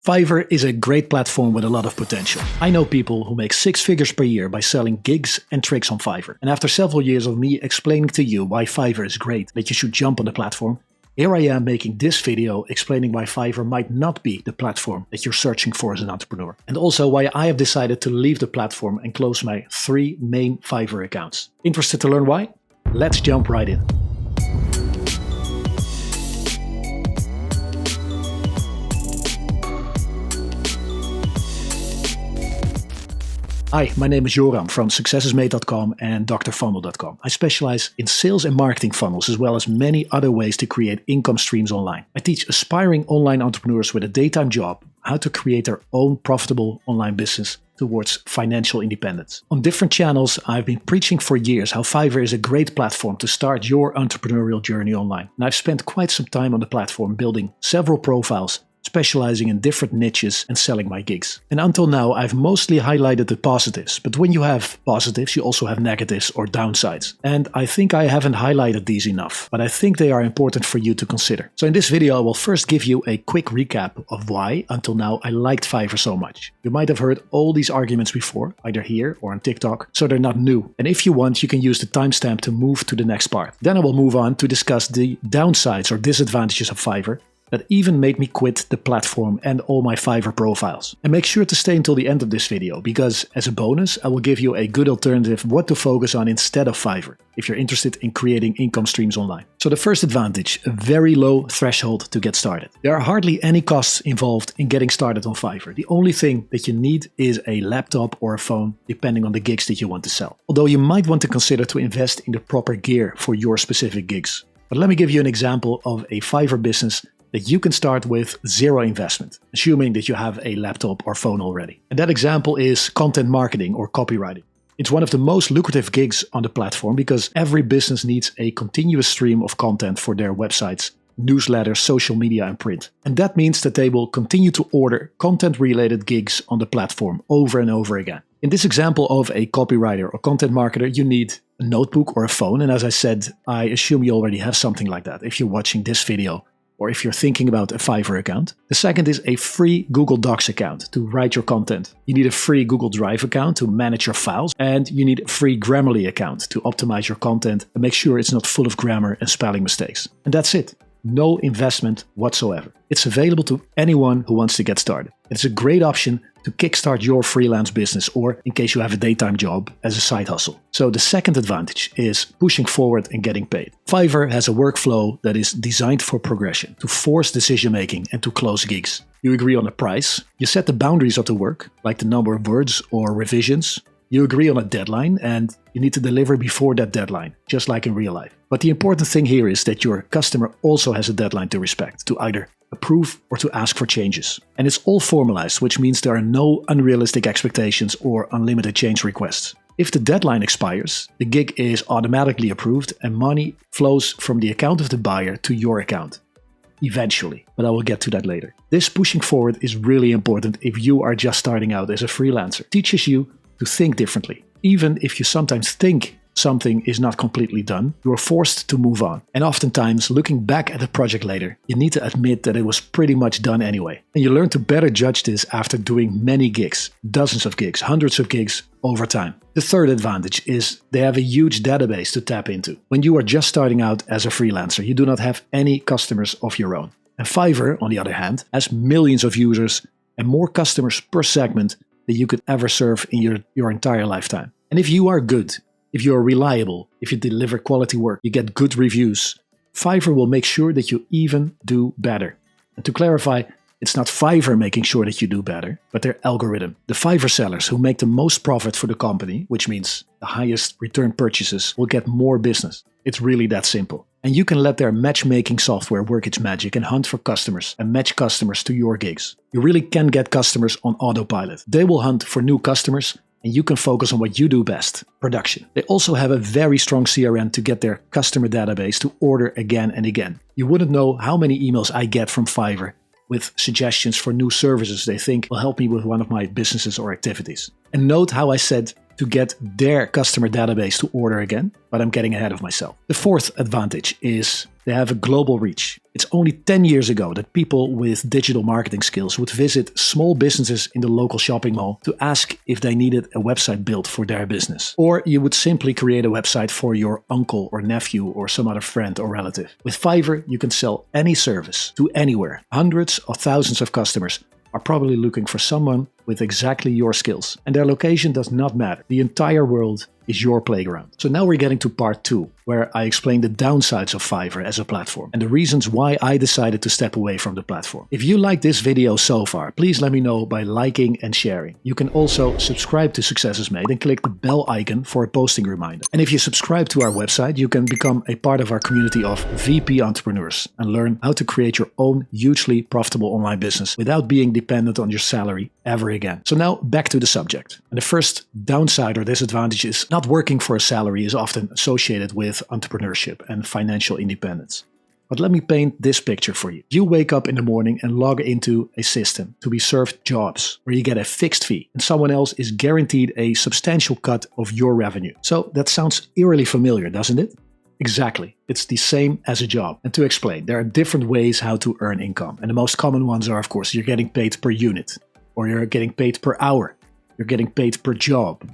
Fiverr is a great platform with a lot of potential. I know people who make 6 figures per year by selling gigs and tricks on Fiverr. And after several years of me explaining to you why Fiverr is great, that you should jump on the platform, here I am making this video explaining why Fiverr might not be the platform that you're searching for as an entrepreneur. And also why I have decided to leave the platform and close my 3 main Fiverr accounts. Interested to learn why? Let's jump right in. Hi, my name is Joram from successismade.com and Dr.Funnel.com. I specialize in sales and marketing funnels as well as many other ways to create income streams online. I teach aspiring online entrepreneurs with a daytime job how to create their own profitable online business towards financial independence. On different channels, I've been preaching for years how Fiverr is a great platform to start your entrepreneurial journey online. And I've spent quite some time on the platform building several profiles, specializing in different niches and selling my gigs. And until now, I've mostly highlighted the positives, but when you have positives, you also have negatives or downsides. And I think I haven't highlighted these enough, but I think they are important for you to consider. So in this video, I will first give you a quick recap of why, until now, I liked Fiverr so much. You might have heard all these arguments before, either here or on TikTok, so they're not new. And if you want, you can use the timestamp to move to the next part. Then I will move on to discuss the downsides or disadvantages of Fiverr that even made me quit the platform and all my Fiverr profiles. And make sure to stay until the end of this video, because as a bonus, I will give you a good alternative what to focus on instead of Fiverr, if you're interested in creating income streams online. So the first advantage, a very low threshold to get started. There are hardly any costs involved in getting started on Fiverr. The only thing that you need is a laptop or a phone, depending on the gigs that you want to sell. Although you might want to consider to invest in the proper gear for your specific gigs. But let me give you an example of a Fiverr business that you can start with zero investment, assuming that you have a laptop or phone already. And that example is content marketing or copywriting. It's one of the most lucrative gigs on the platform because every business needs a continuous stream of content for their websites, newsletters, social media, and print. And that means that they will continue to order content-related gigs on the platform over and over again. In this example of a copywriter or content marketer, you need a notebook or a phone. And as I said, I assume you already have something like that if you're watching this video, or if you're thinking about a Fiverr account. The second is a free Google Docs account to write your content. You need a free Google Drive account to manage your files, and you need a free Grammarly account to optimize your content and make sure it's not full of grammar and spelling mistakes. And that's it. No investment whatsoever. It's available to anyone who wants to get started. It's a great option to kickstart your freelance business or in case you have a daytime job as a side hustle. So the second advantage is pushing forward and getting paid. Fiverr has a workflow that is designed for progression, to force decision making and to close gigs. You agree on a price, you set the boundaries of the work, like the number of words or revisions. You agree on a deadline and you need to deliver before that deadline, just like in real life. But the important thing here is that your customer also has a deadline to respect, to either approve or to ask for changes. And it's all formalized, which means there are no unrealistic expectations or unlimited change requests. If the deadline expires, the gig is automatically approved and money flows from the account of the buyer to your account. Eventually, but I will get to that later. This pushing forward is really important if you are just starting out as a freelancer. It teaches you to think differently. Even if you sometimes think something is not completely done, you are forced to move on. And oftentimes, looking back at the project later, you need to admit that it was pretty much done anyway. And you learn to better judge this after doing many gigs, dozens of gigs, hundreds of gigs over time. The third advantage is they have a huge database to tap into. When you are just starting out as a freelancer, you do not have any customers of your own. And Fiverr, on the other hand, has millions of users and more customers per segment that you could ever serve in your entire lifetime. And if you are good, if you are reliable, if you deliver quality work, you get good reviews, Fiverr will make sure that you even do better. And to clarify, it's not Fiverr making sure that you do better, but their algorithm. The Fiverr sellers who make the most profit for the company, which means the highest return purchases, will get more business. It's really that simple. And you can let their matchmaking software work its magic and hunt for customers and match customers to your gigs. You really can get customers on autopilot. They will hunt for new customers and you can focus on what you do best, production. They also have a very strong CRM to get their customer database to order again and again. You wouldn't know how many emails I get from Fiverr with suggestions for new services they think will help me with one of my businesses or activities. And note how I said to get their customer database to order again, but I'm getting ahead of myself. The fourth advantage is They have a global reach. It's only 10 years ago that people with digital marketing skills would visit small businesses in the local shopping mall to ask if they needed a website built for their business. Or you would simply create a website for your uncle or nephew or some other friend or relative. With Fiverr, you can sell any service to anywhere. Hundreds of thousands of customers are probably looking for someone with exactly your skills. And their location does not matter. The entire world is your playground. So now we're getting to part 2, where I explain the downsides of Fiverr as a platform and the reasons why I decided to step away from the platform. If you like this video so far, please let me know by liking and sharing. You can also subscribe to Success is Made and click the bell icon for a posting reminder. And if you subscribe to our website, you can become a part of our community of VP entrepreneurs and learn how to create your own hugely profitable online business without being dependent on your salary ever again. So now back to the subject. And the first downside or disadvantage is not working for a salary is often associated with entrepreneurship and financial independence. But let me paint this picture for you. You wake up in the morning and log into a system to be served jobs where you get a fixed fee and someone else is guaranteed a substantial cut of your revenue. So that sounds eerily familiar, doesn't it? Exactly. It's the same as a job. And to explain, there are different ways how to earn income. And the most common ones are, of course, you're getting paid per unit, or you're getting paid per hour, you're getting paid per job,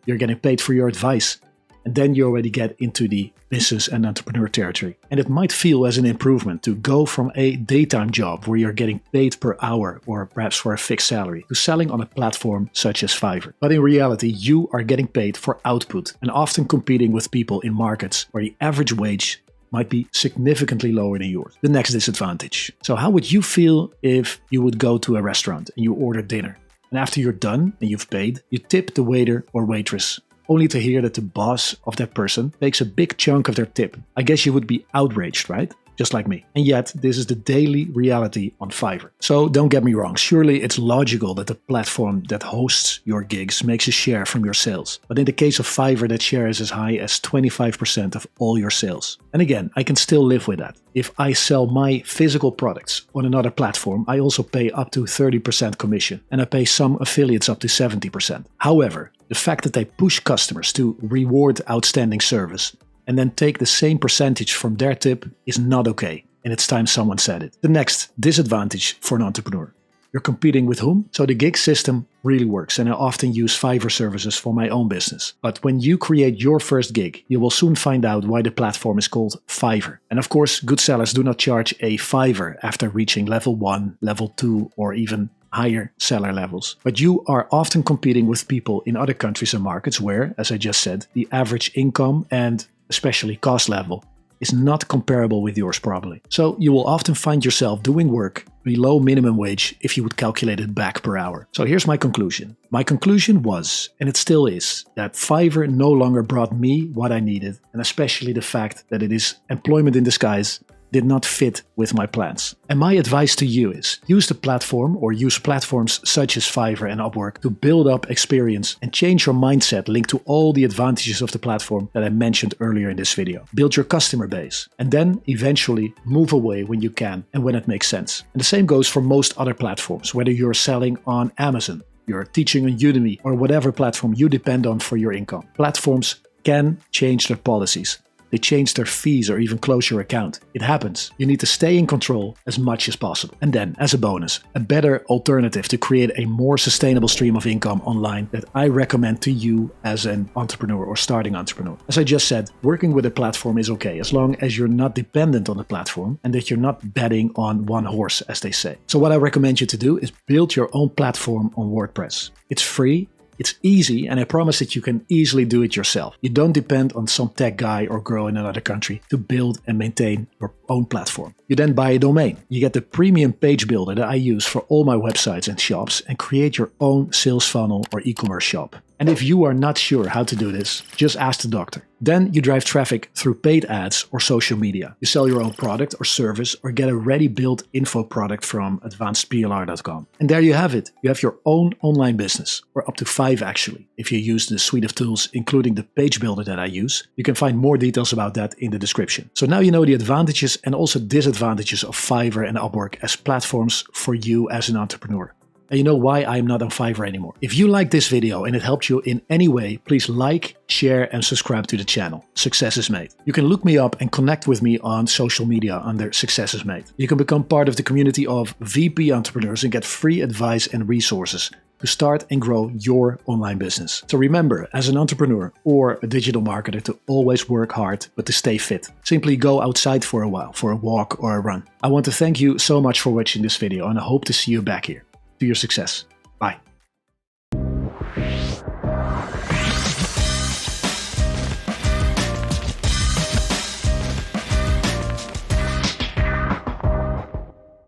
you're getting paid for your advice. And then you already get into the business and entrepreneur territory. And it might feel as an improvement to go from a daytime job where you're getting paid per hour or perhaps for a fixed salary to selling on a platform such as Fiverr. But in reality, you are getting paid for output and often competing with people in markets where the average wage might be significantly lower than yours. The next disadvantage. So how would you feel if you would go to a restaurant and you order dinner? And after you're done and you've paid, you tip the waiter or waitress, only to hear that the boss of that person takes a big chunk of their tip. I guess you would be outraged, right? Just like me. And yet, this is the daily reality on Fiverr. So don't get me wrong, surely it's logical that the platform that hosts your gigs makes a share from your sales. But in the case of Fiverr, that share is as high as 25% of all your sales. And again, I can still live with that. If I sell my physical products on another platform, I also pay up to 30% commission, and I pay some affiliates up to 70%. However, the fact that they push customers to reward outstanding service and then take the same percentage from their tip is not okay. And it's time someone said it. The next disadvantage for an entrepreneur. You're competing with whom? So the gig system really works, and I often use Fiverr services for my own business. But when you create your first gig, you will soon find out why the platform is called Fiverr. And of course, good sellers do not charge a Fiverr after reaching level 1, level 2, or even higher seller levels. But you are often competing with people in other countries and markets where, as I just said, the average income and especially cost level is not comparable with yours probably. So you will often find yourself doing work below minimum wage if you would calculate it back per hour. So here's my conclusion. My conclusion was, and it still is, that Fiverr no longer brought me what I needed, and especially the fact that it is employment in disguise did not fit with my plans. And my advice to you is, use the platform or use platforms such as Fiverr and Upwork to build up experience and change your mindset linked to all the advantages of the platform that I mentioned earlier in this video. Build your customer base and then eventually move away when you can and when it makes sense. And the same goes for most other platforms, whether you're selling on Amazon, you're teaching on Udemy, or whatever platform you depend on for your income. Platforms can change their policies. They change their fees or even close your account. It happens. You need to stay in control as much as possible. And then, as a bonus, a better alternative to create a more sustainable stream of income online that I recommend to you as an entrepreneur or starting entrepreneur. As I just said, working with a platform is okay as long as you're not dependent on the platform and that you're not betting on one horse, as they say. So what I recommend you to do is build your own platform on WordPress. It's free. It's easy, and I promise that you can easily do it yourself. You don't depend on some tech guy or girl in another country to build and maintain your own platform. You then buy a domain. You get the premium page builder that I use for all my websites and shops and create your own sales funnel or e-commerce shop. And if you are not sure how to do this, just ask the doctor. Then you drive traffic through paid ads or social media. You sell your own product or service or get a ready-built info product from advancedplr.com. And there you have it. You have your own online business, or up to 5 actually, if you use the suite of tools, including the page builder that I use. You can find more details about that in the description. So now you know the advantages and also disadvantages of Fiverr and Upwork as platforms for you as an entrepreneur. And you know why I'm not on Fiverr anymore. If you like this video and it helped you in any way, please like, share and subscribe to the channel. Success is Made. You can look me up and connect with me on social media under Success is Made. You can become part of the community of VP entrepreneurs and get free advice and resources to start and grow your online business. So remember, as an entrepreneur or a digital marketer, to always work hard, but to stay fit. Simply go outside for a while, for a walk or a run. I want to thank you so much for watching this video and I hope to see you back here. To your success. Bye.